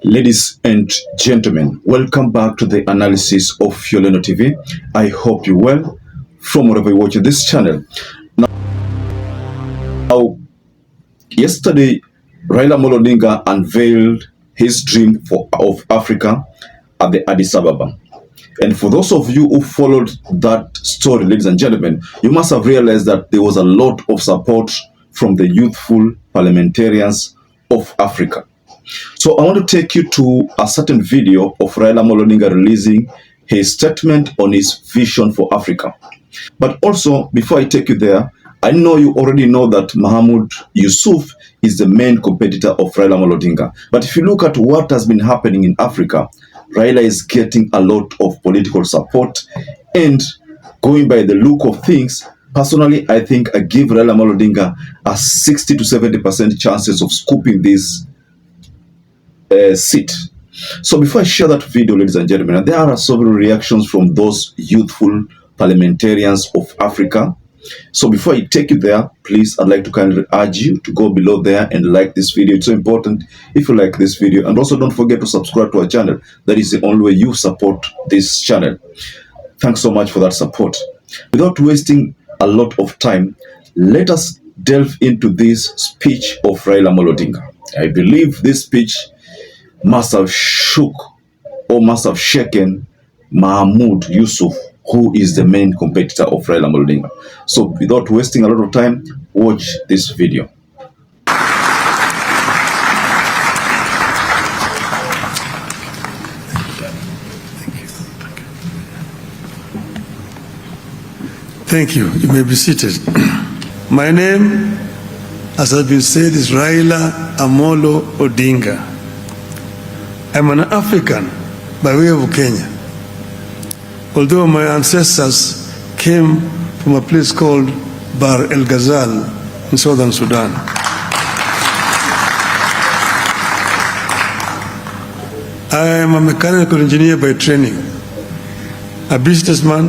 Ladies and gentlemen, welcome back to the analysis of YOLENO TV. I hope you're well from wherever you're watching this channel. Now, yesterday, Raila Odinga unveiled his dream of Africa at the Addis Ababa. And for those of you who followed that story, ladies and gentlemen, you must have realized that there was a lot of support from the youthful parliamentarians of Africa. So I want to take you to a certain video of Raila Odinga releasing his statement on his vision for Africa. But also, before I take you there, I know you already know that MAHMOUD Yusuf is the main competitor of Raila Odinga. But if you look at what has been happening in Africa, Raila is getting a lot of political support, and going by the look of things, personally, I think I give Raila Odinga a 60 to 70% chances of scooping this seat. So before I share that video, ladies and gentlemen, there are several reactions from those youthful parliamentarians of Africa. So before I take you there, please, I'd like to kindly urge you to go below there and like this video. It's so important if you like this video. And also don't forget to subscribe to our channel. That is the only way you support this channel. Thanks so much for that support. Without wasting a lot of time, let us delve into this speech of Raila Odinga. I believe this speech must have shook or must have shaken MAHMOUD Yusuf, who is the main competitor of Raila Odinga. So without wasting a lot of time, watch this video. Thank you. You may be seated. My name, as has been said, is Raila Amolo Odinga. I'm an African by way of Kenya, although my ancestors came from a place called Bar El Ghazal in southern Sudan. I am a mechanical engineer by training, a businessman,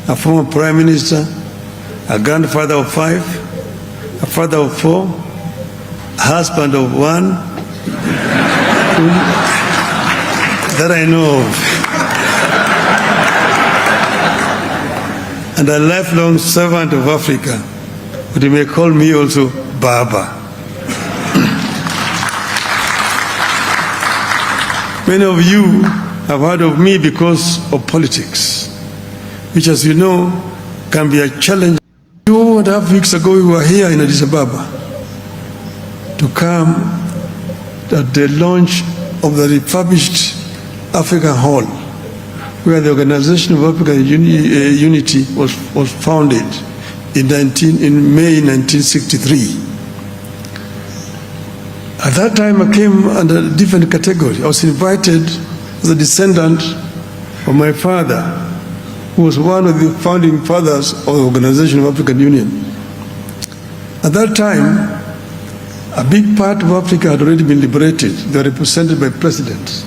a former prime minister, a grandfather of 5, a father of 4, a husband of 1, that I know of, and a lifelong servant of Africa, but you may call me also Baba. Many of you have heard of me because of politics, which, as you know, can be a challenge. 2.5 weeks ago, we were here in Addis Ababa to come at the launch of the refurbished African Hall, where the Organization of African Unity was founded in May 1963. At that time, I came under a different category. I was invited as a descendant of my father, who was one of the founding fathers of the Organization of African Union. At that time, a big part of Africa had already been liberated. They were represented by presidents.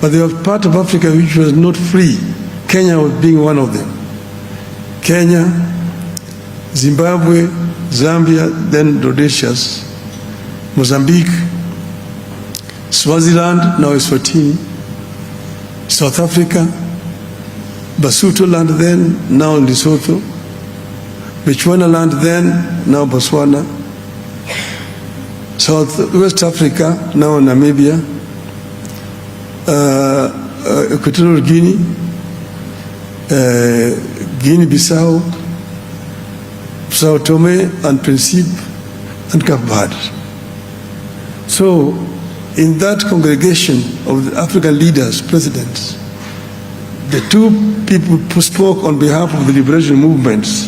But there was part of Africa which was not free. Kenya was being one of them. Kenya, Zimbabwe, Zambia, then Rhodesia, Mozambique, Swaziland, now Eswatini, South Africa, Basuto land then, now Lesotho, Bechuana land then, now Botswana, West Africa, now Namibia, Equatorial Guinea, Guinea-Bissau, Sao Tome and Principe, and Cape Verde. So, in that congregation of the African leaders, presidents, the two people who spoke on behalf of the liberation movements,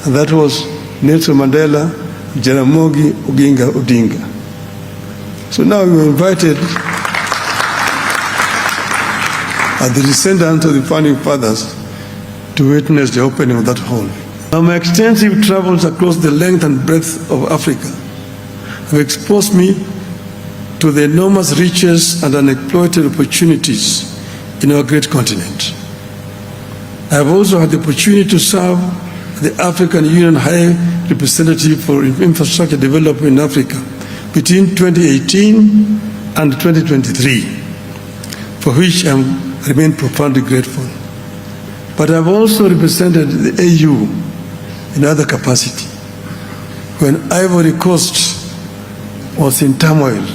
and that was Nelson Mandela, Jaramogi Oginga Odinga. So now we were invited as the descendants of the founding fathers to witness the opening of that hall. Now my extensive travels across the length and breadth of Africa have exposed me to the enormous riches and unexploited opportunities in our great continent. I have also had the opportunity to serve the African Union High Representative for Infrastructure Development in Africa between 2018 and 2023, for which I remain profoundly grateful. But I've also represented the AU in other capacity. When Ivory Coast was in turmoil,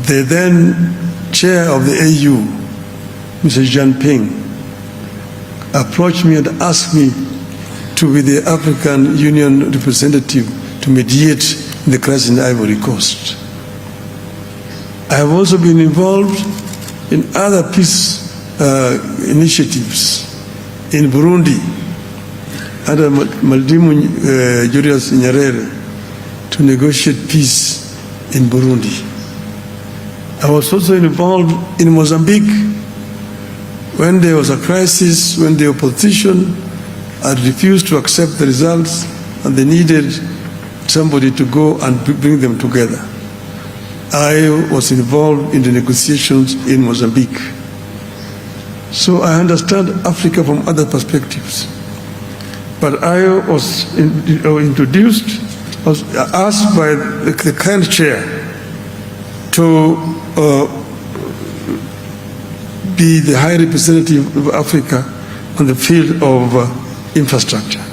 the then chair of the AU, Mr. Jean Ping, approached me and asked me to be the African Union representative to mediate in the crisis in Ivory Coast. I have also been involved in other peace initiatives in Burundi under Maldimu Julius Nyerere to negotiate peace in Burundi. I was also involved in Mozambique when there was a crisis, when the opposition had refused to accept the results and they needed somebody to go and bring them together. I was involved in the negotiations in Mozambique. So I understand Africa from other perspectives. But I was asked by the current chair to be the High Representative of Africa on the field of infrastructure.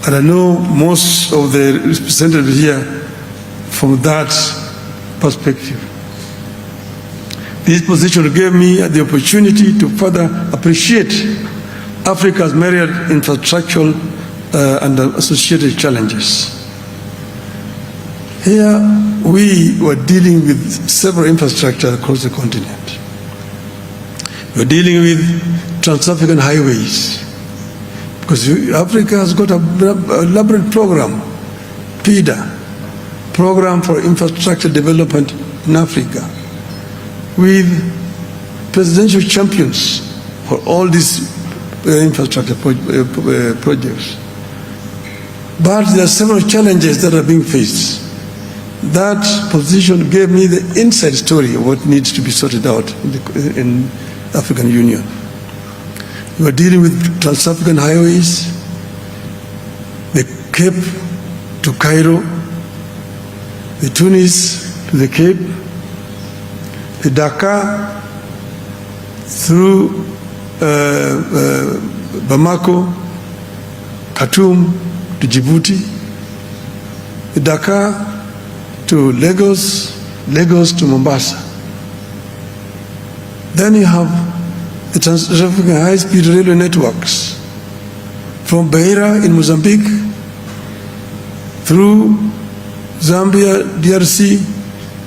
And I know most of the representatives here from that perspective. This position gave me the opportunity to further appreciate Africa's myriad infrastructural and associated challenges. Here we were dealing with several infrastructure across the continent. We're dealing with trans-African highways, because Africa has got a elaborate program, PIDA, Program for Infrastructure Development in Africa, with presidential champions for all these infrastructure projects. But there are several challenges that are being faced. That position gave me the inside story of what needs to be sorted out in African Union. We are dealing with trans-African highways, the Cape to Cairo, the Tunis to the Cape, the Dakar through Bamako, Khartoum to Djibouti, the Dakar to Lagos, Lagos to Mombasa. Then you have the trans-African high-speed railway networks from Beira in Mozambique through Zambia, DRC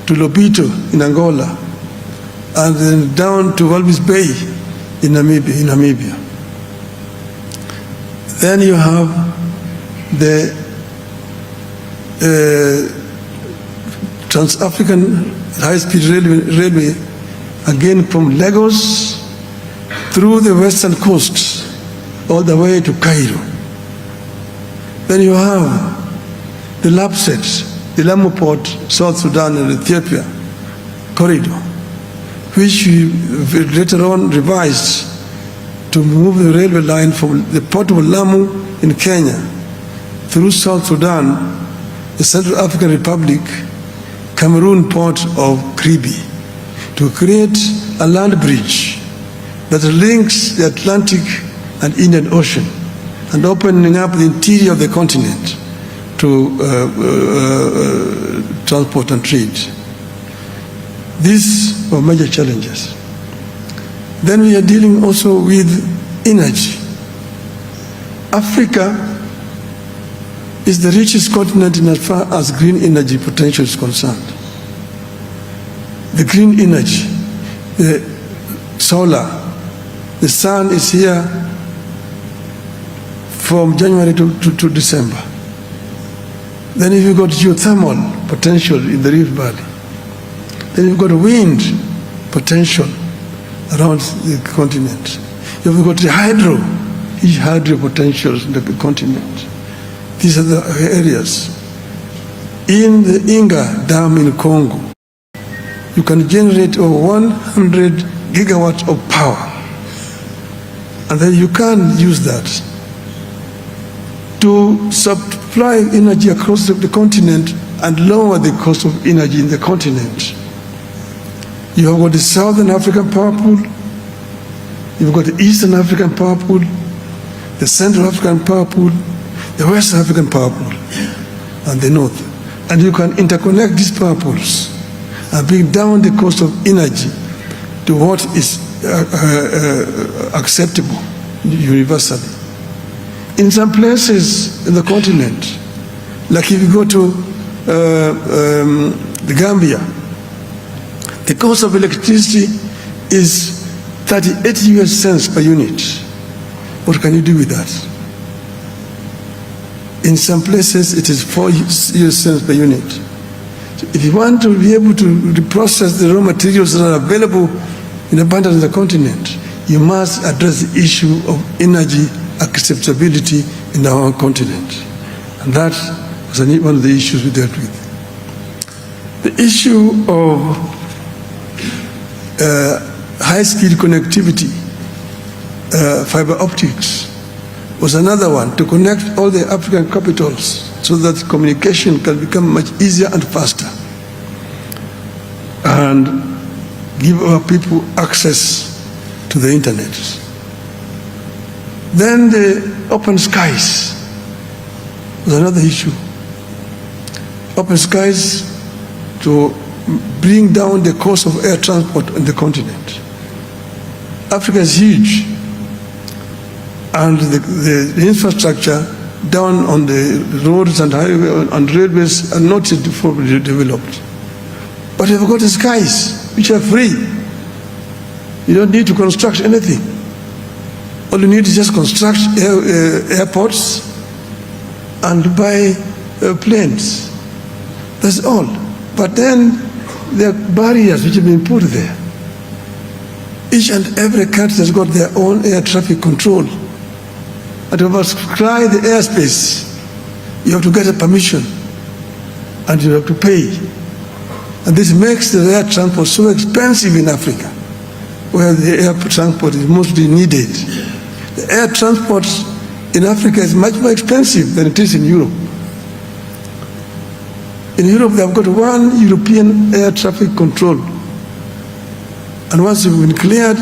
to Lobito in Angola, and then down to Walvis Bay in Namibia. Then you have the trans-African high-speed railway, again from Lagos through the western coast all the way to Cairo. Then you have the LAPSET, the Lamu Port, South Sudan and Ethiopia corridor, which we later on revised to move the railway line from the port of Lamu in Kenya through South Sudan, the Central African Republic, Cameroon port of Kribi, to create a land bridge that links the Atlantic and Indian Ocean and opening up the interior of the continent to transport and trade. These were major challenges. Then we are dealing also with energy. Africa is the richest continent in as far as green energy potential is concerned. The green energy, the solar, the sun is here from January to December. Then you've got geothermal potential in the Rift Valley. Then you've got wind potential around the continent. You've got the hydro potentials in the continent. These are the areas. In the Inga Dam in Congo, you can generate over 100 gigawatts of power. And then you can use that to supply energy across the continent and lower the cost of energy in the continent. You have got the Southern African Power Pool, you've got the Eastern African Power Pool, the Central African Power Pool, the West African Power Pool, and the North. And you can interconnect these power pools and bring down the cost of energy to what is acceptable universally. In some places in the continent, like if you go to the Gambia, the cost of electricity is 38 US cents per unit. What can you do with that? In some places, it is 4 US cents per unit. So if you want to be able to process the raw materials that are available in abundance in the continent, you must address the issue of energy acceptability in our continent. And that was one of the issues we dealt with. The issue of high-speed connectivity, fiber optics, was another one, to connect all the African capitals so that communication can become much easier and faster, and give our people access to the internet. Then the open skies was another issue. Open skies to bring down the cost of air transport on the continent. Africa is huge, and the infrastructure down on the roads and highways and railways are not yet fully developed. But we've got the skies, which are free. You don't need to construct anything. All you need is just construct airports and buy planes. That's all. But then there are barriers which have been put there. Each and every country has got their own air traffic control. And to fly the airspace, you have to get a permission and you have to pay. And this makes the air transport so expensive in Africa, where the air transport is mostly needed. The air transport in Africa is much more expensive than it is in Europe. In Europe, they have got one European air traffic control. And once you've been cleared,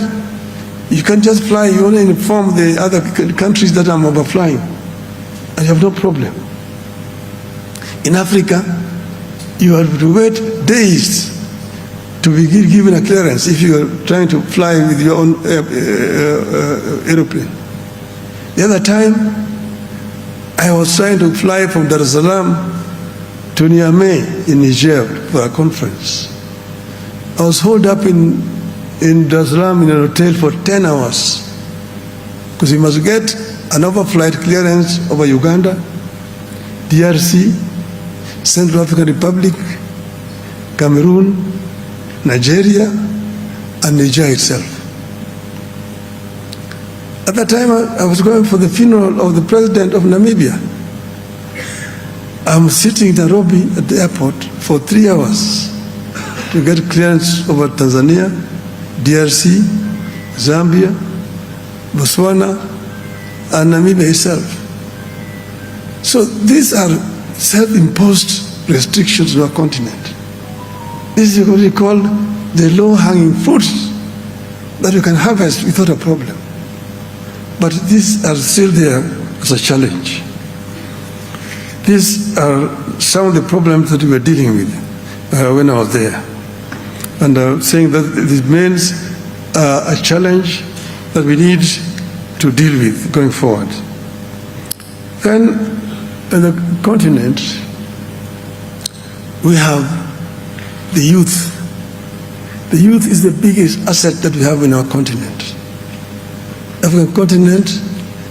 you can't just fly, you only inform the other countries that I'm overflying, and you have no problem. In Africa, you have to wait days to be given a clearance if you are trying to fly with your own aeroplane. The other time, I was trying to fly from Dar es Salaam to Niamey in Niger for a conference. I was holed up in Dar es Salaam in a hotel for 10 hours because you must get an overflight clearance over Uganda, DRC, Central African Republic, Cameroon, Nigeria, and Niger itself. At that time, I was going for the funeral of the president of Namibia. I'm sitting in Nairobi at the airport for 3 hours to get clearance over Tanzania, DRC, Zambia, Botswana, and Namibia itself. So these are self-imposed restrictions on our continent. This is what we call the low-hanging fruits that you can harvest without a problem. But these are still there as a challenge. These are some of the problems that we were dealing with when I was there. And saying that this means a challenge that we need to deal with going forward. Then, in the continent, we have the youth. The youth is the biggest asset that we have in our continent. African continent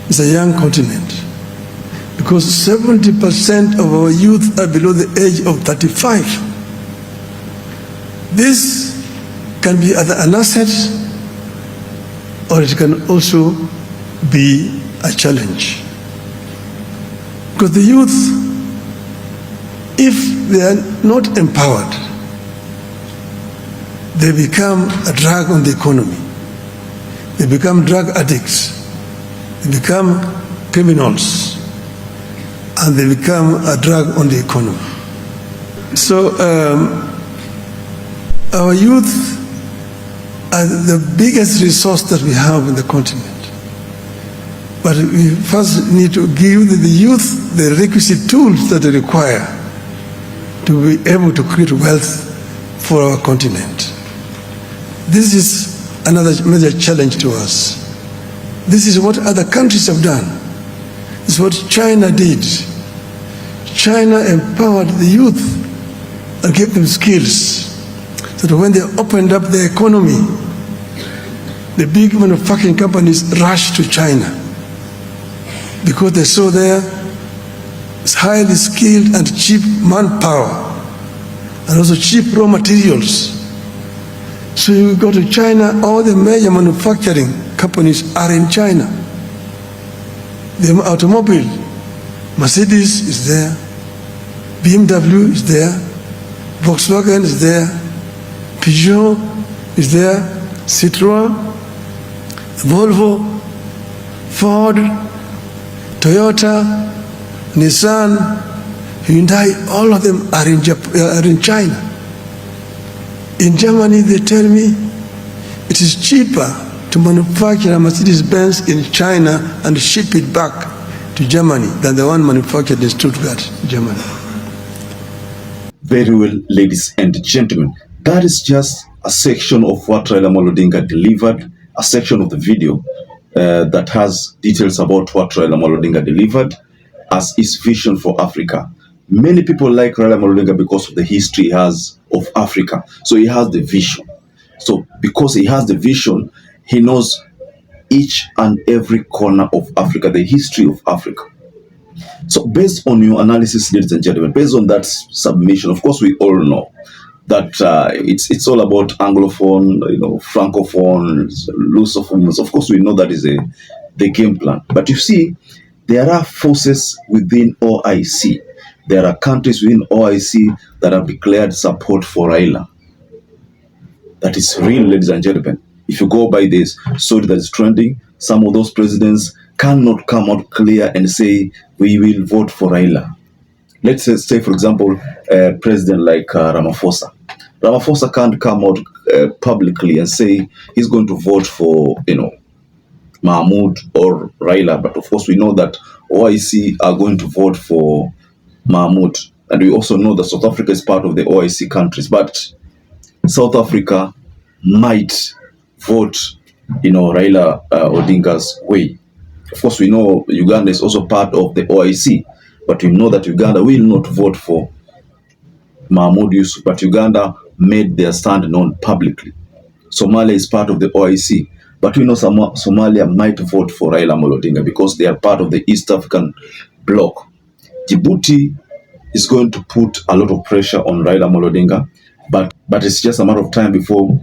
is a young continent because 70% of our youth are below the age of 35. This can be either an asset or it can also be a challenge. Because the youth, if they are not empowered, they become a drag on the economy. They become drug addicts. They become criminals. And they become a drag on the economy. So our youth are the biggest resource that we have in the continent. But we first need to give the youth the requisite tools that they require to be able to create wealth for our continent. This is another major challenge to us. This is what other countries have done. This is what China did. China empowered the youth and gave them skills so that when they opened up their economy, the big manufacturing companies rushed to China because they saw there highly skilled and cheap manpower and also cheap raw materials. So you go to China, all the major manufacturing companies are in China. The automobile, Mercedes is there, BMW is there, Volkswagen is there, Peugeot is there, Citroën, Volvo, Ford, Toyota, Nissan, Hyundai, all of them are in China. In Germany, they tell me it is cheaper to manufacture a Mercedes-Benz in China and ship it back to Germany than the one manufactured in Stuttgart, Germany. Very well, ladies and gentlemen. That is just a section of what Raila Odinga delivered, a section of the video that has details about what Raila Odinga delivered as his vision for Africa. Many people like Raila Odinga because of the history he has of Africa. So he has the vision. So because he has the vision, he knows each and every corner of Africa, the history of Africa. So based on your analysis, ladies and gentlemen, based on that submission, of course, we all know that it's all about Anglophone, Francophones, Lusophones. Of course, we know that is the game plan. But you see, there are forces within OIC. There are countries within OIC that have declared support for Raila. That is real, ladies and gentlemen. If you go by this story that is trending, some of those presidents cannot come out clear and say, we will vote for Raila. Let's say, for example, a president like Ramaphosa. Ramaphosa can't come out publicly and say he's going to vote for, MAHMOUD or Raila. But of course, we know that OIC are going to vote for MAHMOUD. And we also know that South Africa is part of the OIC countries. But South Africa might vote, Raila Odinga's way. Of course, we know Uganda is also part of the OIC. But we know that Uganda will not vote for Mahmoud Yusuf. But Uganda made their stand known publicly. Somalia is part of the OIC. But we know Somalia might vote for Raila Odinga because they are part of the East African bloc. Djibouti is going to put a lot of pressure on Raila Odinga, but it's just a matter of time before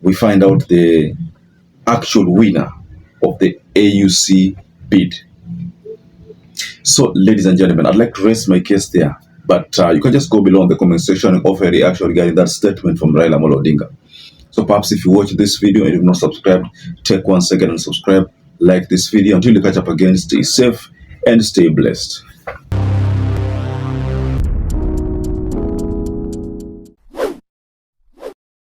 we find out the actual winner of the AUC bid. So, ladies and gentlemen, I'd like to rest my case there, but you can just go below in the comment section and offer a reaction regarding that statement from Raila Odinga. So perhaps if you watch this video and you've not subscribed, take 1 second and subscribe, like this video. Until you catch up again, stay safe and stay blessed.